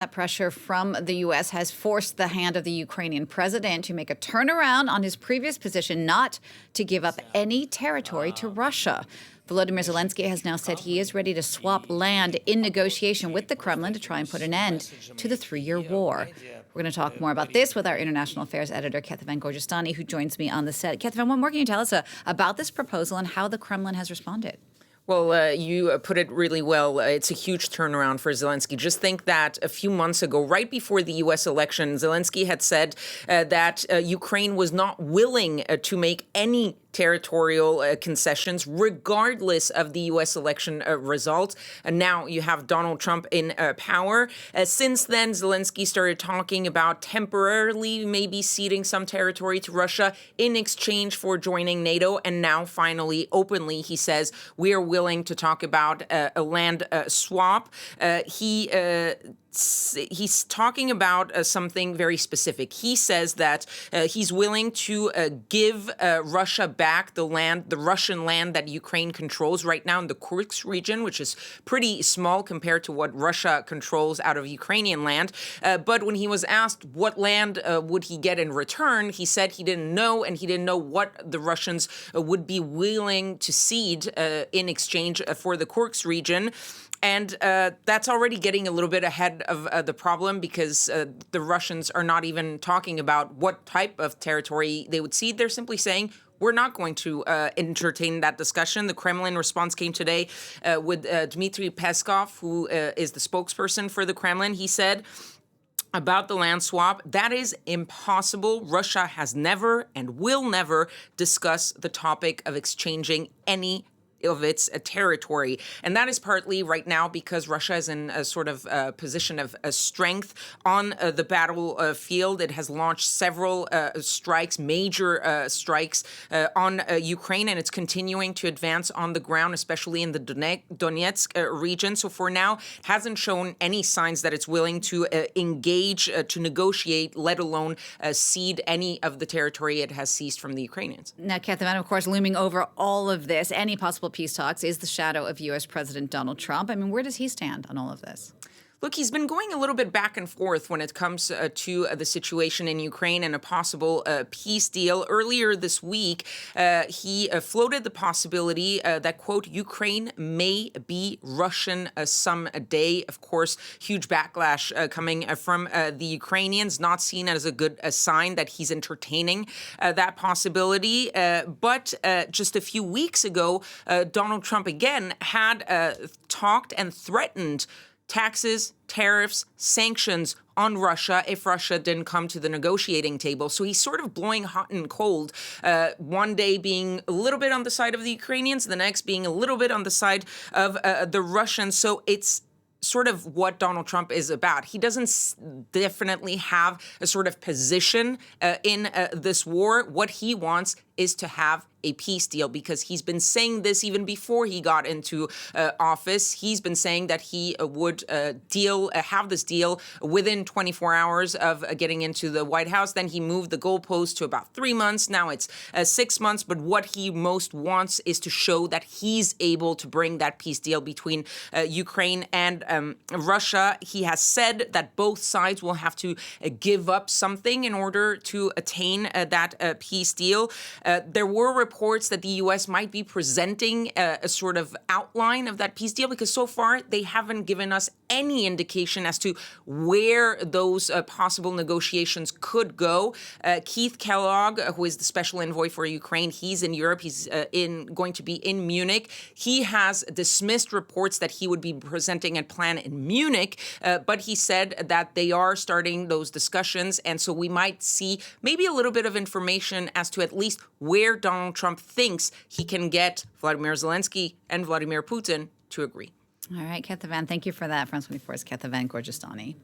That pressure from the U.S. has forced the hand of the Ukrainian president to make a turnaround on his previous position not to give up any territory to Russia. Volodymyr Zelensky has now said he is ready to swap land in negotiation with the Kremlin to try and put an end to the 3-year war. We're going to talk more about this with our international affairs editor, Kéthévane Gorjestani, who joins me on the set. Kéthévane, what more can you tell us about this proposal and how the Kremlin has responded? Well, you put it really well. It's a huge turnaround for Zelensky. Just think that a few months ago, right before the U.S. election, Zelensky had said that Ukraine was not willing to make any territorial concessions, regardless of the U.S. election result. And now you have Donald Trump in power. Since then, Zelensky started talking about temporarily maybe ceding some territory to Russia in exchange for joining NATO. And now, finally, openly, he says we are willing to talk about a land swap. He's talking about something very specific. He says that he's willing to give Russia back the Russian land that Ukraine controls right now in the Kursk region, which is pretty small compared to what Russia controls out of Ukrainian land. But when he was asked what land would he get in return, he said he didn't know, and he didn't know what the Russians would be willing to cede in exchange for the Kursk region. And that's already getting a little bit ahead of the problem, because the Russians are not even talking about what type of territory they would cede. They're simply saying, we're not going to entertain that discussion. The Kremlin response came today with Dmitry Peskov, who is the spokesperson for the Kremlin. He said about the land swap, that is impossible. Russia has never and will never discuss the topic of exchanging any of its territory. And that is partly right now because Russia is in a sort of position of strength on the battlefield. It has launched several strikes, major strikes on Ukraine, and it's continuing to advance on the ground, especially in the Donetsk region. So for now, hasn't shown any signs that it's willing to engage, to negotiate, let alone cede any of the territory it has seized from the Ukrainians. Now, Kéthévane, of course, looming over all of this, any possible peace talks, is the shadow of U.S. President Donald Trump. I mean, where does he stand on all of this? Look, he's been going a little bit back and forth when it comes to the situation in Ukraine and a possible peace deal. Earlier this week, he floated the possibility that, quote, Ukraine may be Russian someday. Of course, huge backlash coming from the Ukrainians, not seen as a good sign that he's entertaining that possibility. But just a few weeks ago, Donald Trump again had talked and threatened taxes, tariffs, sanctions on Russia if Russia didn't come to the negotiating table. So he's sort of blowing hot and cold, one day being a little bit on the side of the Ukrainians, the next being a little bit on the side of the Russians. So it's sort of what Donald Trump is about. He doesn't definitely have a sort of position in this war. What he wants is to have a peace deal, because he's been saying this even before he got into office. He's been saying that he would have this deal within 24 hours of getting into the White House. Then he moved the goalpost to about 3 months. Now it's 6 months. But what he most wants is to show that he's able to bring that peace deal between Ukraine and Russia. He has said that both sides will have to give up something in order to attain that peace deal. There were reports that the U.S. might be presenting a sort of outline of that peace deal, because so far they haven't given us any indication as to where those possible negotiations could go. Keith Kellogg, who is the special envoy for Ukraine, he's in Europe. He's going to be in Munich. He has dismissed reports that he would be presenting a plan in Munich, but he said that they are starting those discussions, and so we might see maybe a little bit of information as to at least where Donald Trump thinks he can get Volodymyr Zelensky and Vladimir Putin to agree. All right, Kéthévane, thank you for that. France 24's Kéthévane Gorjestani.